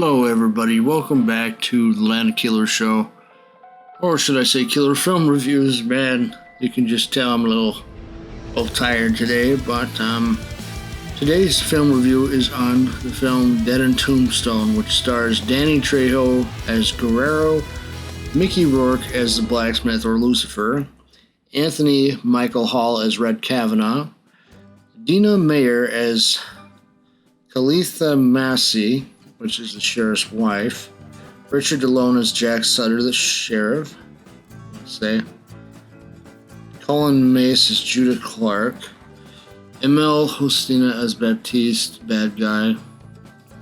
Hello everybody, welcome back to the Landedkiller show. Or should I say killer film reviews, man. You can just tell I'm a little tired today, but today's film review is on the film Dead in Tombstone, which stars Danny Trejo as Guerrero, Mickey Rourke as the blacksmith or Lucifer, Anthony Michael Hall as Red Kavanaugh, Dina Meyer as Kalitha Massey, which is the sheriff's wife, Richard DeLone as Jack Sutter, the sheriff, Colin Mace as Judah Clark, Emil Hostina as Baptiste, bad guy,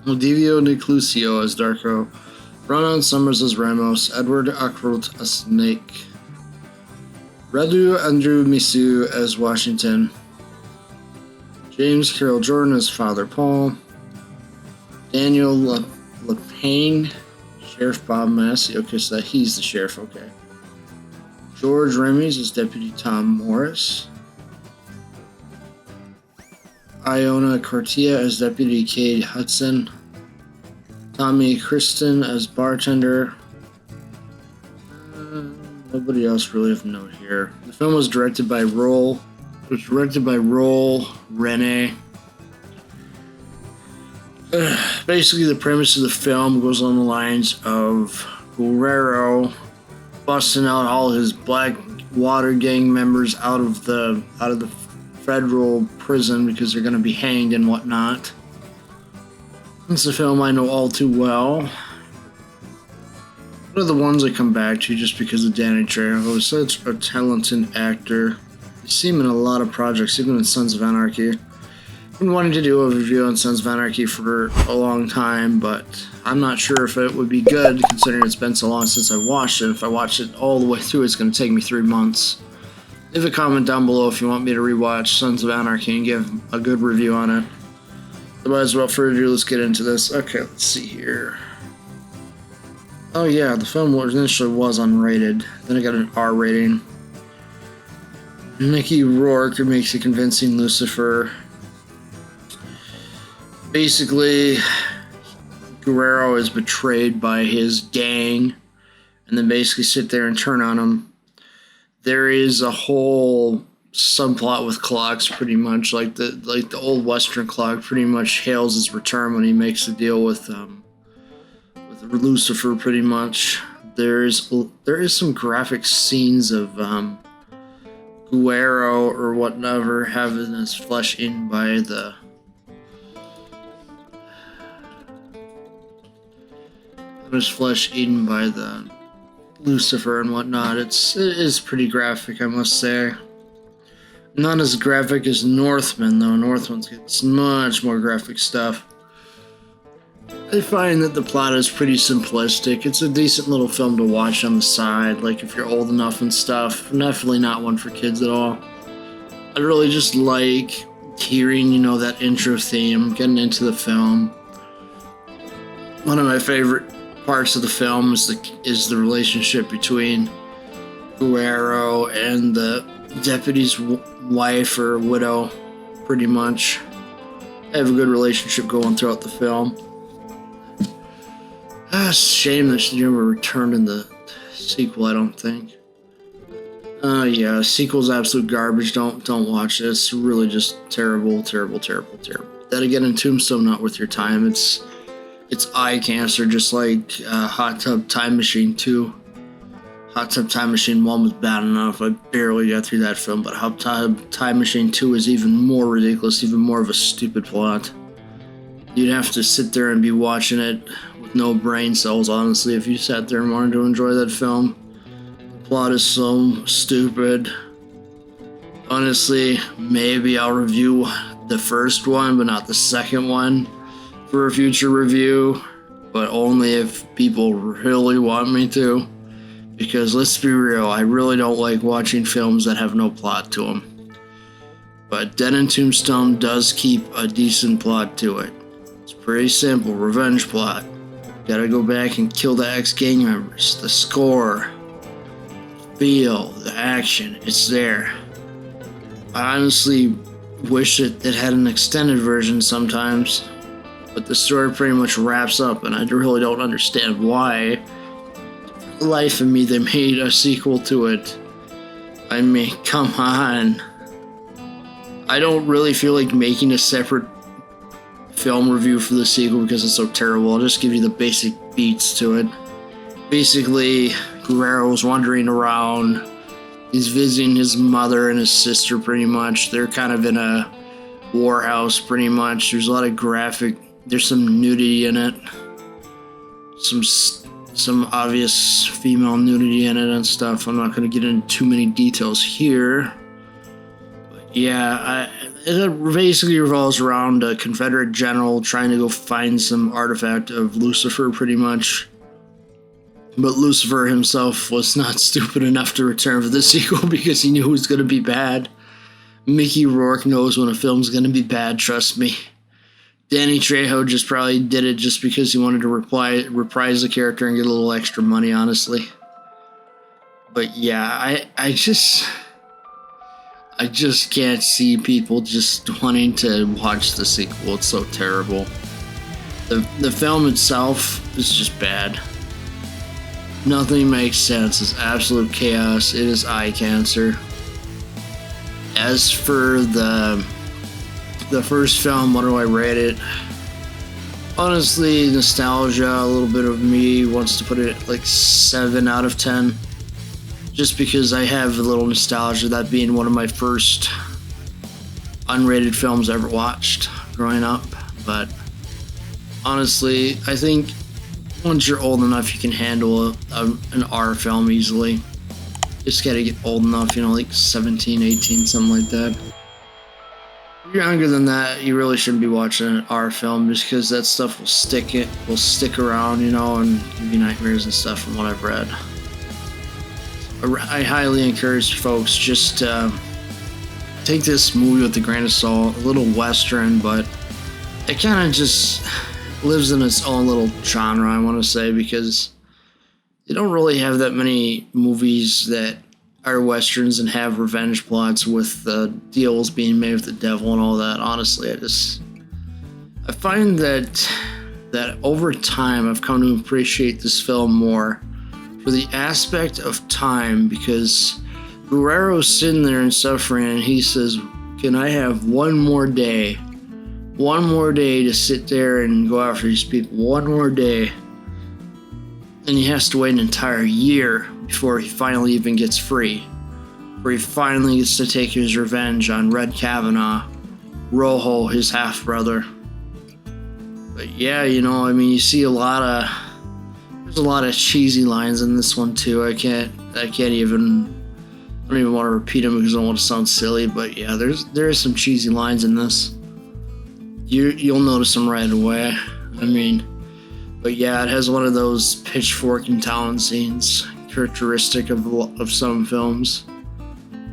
Odivio Niclusio as Darko, Ronan Summers as Ramos, Edward Ackroyd as Snake, Radu Andrew Misu as Washington, James Carroll Jordan as Father Paul, Daniel LePaine, Sheriff Bob Massey. Okay, so he's the sheriff, okay. George Remies as Deputy Tom Morris. Iona Cortia as Deputy Cade Hudson. Tommy Kristen as bartender. Nobody else really of note here. The film was directed by Roll Rene. Basically, the premise of the film goes on the lines of Guerrero busting out all his black water gang members out of the federal prison because they're going to be hanged and whatnot. It's a film I know all too well. One of the ones I come back to just because of Danny Trejo. He's such a talented actor. You see him in a lot of projects, even in Sons of Anarchy. I've been wanting to do a review on Sons of Anarchy for a long time, but I'm not sure if it would be good considering it's been so long since I watched it. If I watch it all the way through, it's going to take me 3 months. Leave a comment down below if you want me to rewatch Sons of Anarchy and give a good review on it. Otherwise, without further ado, let's get into this. Okay, let's see here. Oh yeah, the film initially was unrated. Then it got an R rating. Mickey Rourke makes a convincing Lucifer. Basically, Guerrero is betrayed by his gang and then basically sit there and turn on him. There is a whole subplot with clocks, pretty much like the old Western clock pretty much hails his return when he makes a deal with Lucifer, pretty much. There is some graphic scenes of Guerrero or whatever having his flesh eaten by the Lucifer and whatnot. It is pretty graphic, I must say. Not as graphic as Northman, though. Northman's gets much more graphic stuff. I find that the plot is pretty simplistic. It's a decent little film to watch on the side, like if you're old enough and stuff. Definitely not one for kids at all. I really just like hearing, that intro theme, getting into the film. One of my favorite parts of the film is the relationship between Guerrero and the deputy's wife or widow, pretty much. They have a good relationship going throughout the film. It's a shame that she never returned in the sequel, I don't think. Yeah, sequel's absolute garbage. Don't watch it. It's really just terrible. Then again, in Tombstone, not worth your time. It's eye cancer, just like Hot Tub Time Machine 2. Hot Tub Time Machine 1 was bad enough. I barely got through that film, but Hot Tub Time Machine 2 is even more ridiculous, even more of a stupid plot. You'd have to sit there and be watching it with no brain cells, honestly, if you sat there and wanted to enjoy that film. The plot is so stupid. Honestly, maybe I'll review the first one, but not the second one for a future review, but only if people really want me to, because let's be real, I really don't like watching films that have no plot to them. But Dead in Tombstone does keep a decent plot to it. It's pretty simple, revenge plot. Gotta go back and kill the ex-gang members. The score, feel, the action, it's there. I honestly wish it had an extended version sometimes. but the story pretty much wraps up, and I really don't understand why. Life of me, they made a sequel to it. I mean, come on. I don't really feel like making a separate film review for the sequel because it's so terrible. I'll just give you the basic beats to it. Basically, Guerrero's wandering around. He's visiting his mother and his sister pretty much. They're kind of in a warhouse pretty much. There's a lot of there's some nudity in it. Some obvious female nudity in it and stuff. I'm not going to get into too many details here. Yeah, it basically revolves around a Confederate general trying to go find some artifact of Lucifer, pretty much. But Lucifer himself was not stupid enough to return for the sequel because he knew it was going to be bad. Mickey Rourke knows when a film's going to be bad, trust me. Danny Trejo just probably did it just because he wanted to reprise the character and get a little extra money, honestly. But yeah, I just can't see people just wanting to watch the sequel. It's so terrible. The film itself is just bad. Nothing makes sense. It's absolute chaos. It is eye cancer. As for the first film, what do I rate it? Honestly, nostalgia, a little bit of me wants to put it at like 7 out of 10. Just because I have a little nostalgia, that being one of my first unrated films I ever watched growing up. But honestly, I think once you're old enough, you can handle an R film easily. Just gotta get old enough, like 17, 18, something like that. If you're younger than that, you really shouldn't be watching an R film just because that stuff will stick around, and give you nightmares and stuff from what I've read. I highly encourage folks just take this movie with a grain of salt. A little Western, but it kind of just lives in its own little genre, I want to say, because you don't really have that many movies that are Westerns and have revenge plots with deals being made with the devil and all that. Honestly, I find that over time I've come to appreciate this film more for the aspect of time, because Guerrero's sitting there and suffering, and he says, "Can I have one more day? One more day to sit there and go after these people. One more day." And he has to wait an entire year before he finally even gets free. Where he finally gets to take his revenge on Red Kavanaugh, Rojo, his half-brother. But yeah, you see there's a lot of cheesy lines in this one too. I don't even want to repeat them because I don't want to sound silly, but yeah, there is some cheesy lines in this. You'll notice them right away. But yeah, it has one of those pitchforking talent scenes characteristic of some films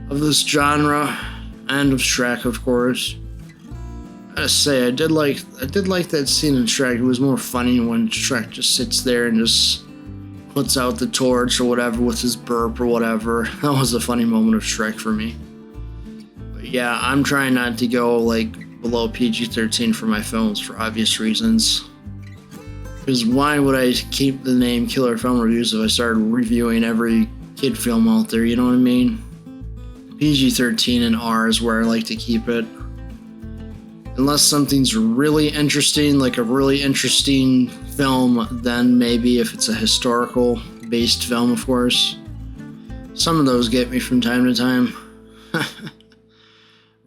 of this genre, and of Shrek, of course. I gotta say, I did like that scene in Shrek. It was more funny when Shrek just sits there and just puts out the torch or whatever with his burp or whatever. That was a funny moment of Shrek for me. But yeah, I'm trying not to go below PG-13 for my films for obvious reasons. Because why would I keep the name Killer Film Reviews if I started reviewing every kid film out there, you know what I mean? PG-13 and R is where I like to keep it. Unless something's really interesting, like a really interesting film, then maybe if it's a historical-based film, of course. Some of those get me from time to time.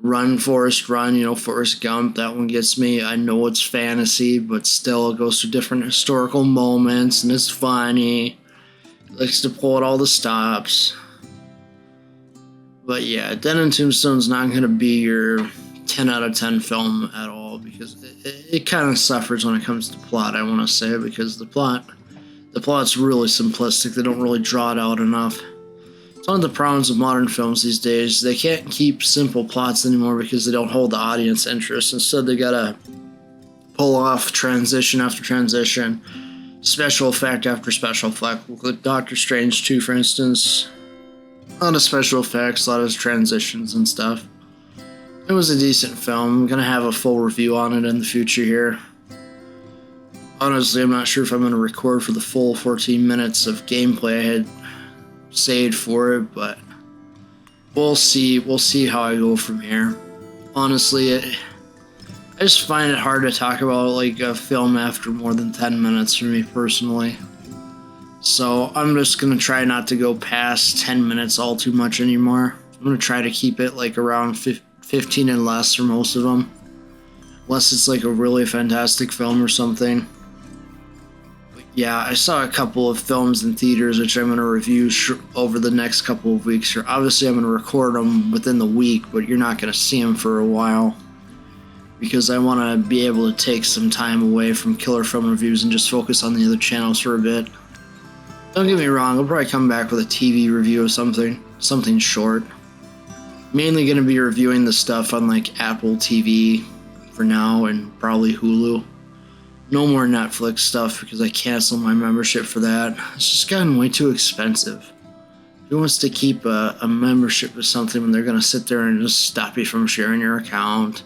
Run, Forrest, Run, Forrest Gump, that one gets me. I know it's fantasy, but still it goes through different historical moments, and it's funny. It likes to pull out all the stops. But yeah, Dead and Tombstone's not going to be your 10 out of 10 film at all, because it kind of suffers when it comes to plot, I want to say, because the plot's really simplistic. They don't really draw it out enough. It's one of the problems with modern films these days. They can't keep simple plots anymore because they don't hold the audience interest. Instead, they gotta pull off transition after transition, special effect after special effect. Look at Doctor Strange 2, for instance. A lot of special effects, a lot of transitions and stuff. It was a decent film. I'm gonna have a full review on it in the future here. Honestly, I'm not sure if I'm going to record for the full 14 minutes of gameplay I had saved for it, but we'll see. We'll see how I go from here. Honestly, I just find it hard to talk about like a film after more than 10 minutes for me personally. So I'm just going to try not to go past 10 minutes all too much anymore. I'm going to try to keep it like around 15 and less for most of them. Unless it's like a really fantastic film or something. But yeah, I saw a couple of films in theaters which I'm going to review over the next couple of weeks. Obviously I'm going to record them within the week, but you're not going to see them for a while. Because I want to be able to take some time away from killer film reviews and just focus on the other channels for a bit. Don't get me wrong, I'll probably come back with a TV review or something short. Mainly going to be reviewing the stuff on like Apple TV for now and probably Hulu. No more Netflix stuff because I canceled my membership for that. It's just gotten way too expensive. Who wants to keep a membership with something when they're going to sit there and just stop you from sharing your account?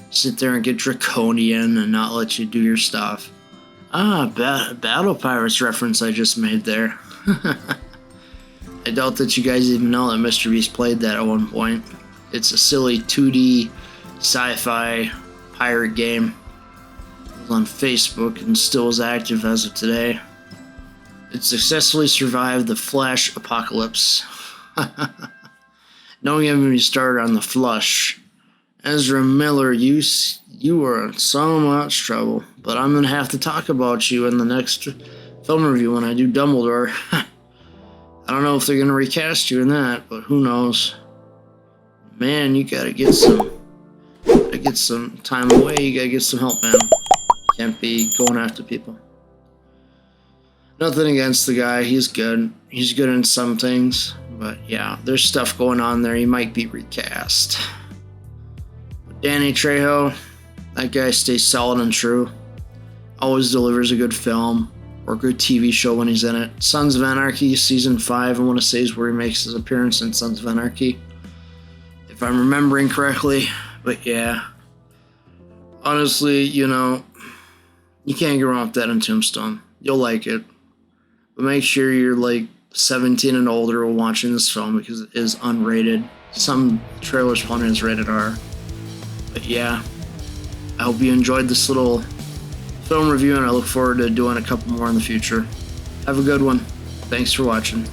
Sit there and get draconian and not let you do your stuff. Battle Pirates reference I just made there. I doubt that you guys even know that Mr. Beast played that at one point. It's a silly 2D sci-fi pirate game. It was on Facebook and still is active as of today. It successfully survived the Flash apocalypse. Don't get me started on the Flush. Ezra Miller, you were in so much trouble, but I'm gonna have to talk about you in the next film review when I do Dumbledore. I don't know if they're gonna recast you in that, but who knows? Man, you gotta get some time away. You gotta get some help, man. Can't be going after people. Nothing against the guy. He's good. He's good in some things, but yeah, there's stuff going on there. He might be recast. Danny Trejo, that guy stays solid and true. Always delivers a good film or a good TV show when he's in it. Sons of Anarchy, Season 5, I want to say is where he makes his appearance in Sons of Anarchy. If I'm remembering correctly. But yeah. Honestly, you know, you can't go wrong with that in Tombstone. You'll like it. But make sure you're like 17 and older when watching this film because it is unrated. Some trailers plenty is rated R. But yeah, I hope you enjoyed this little film review and I look forward to doing a couple more in the future. Have a good one. Thanks for watching.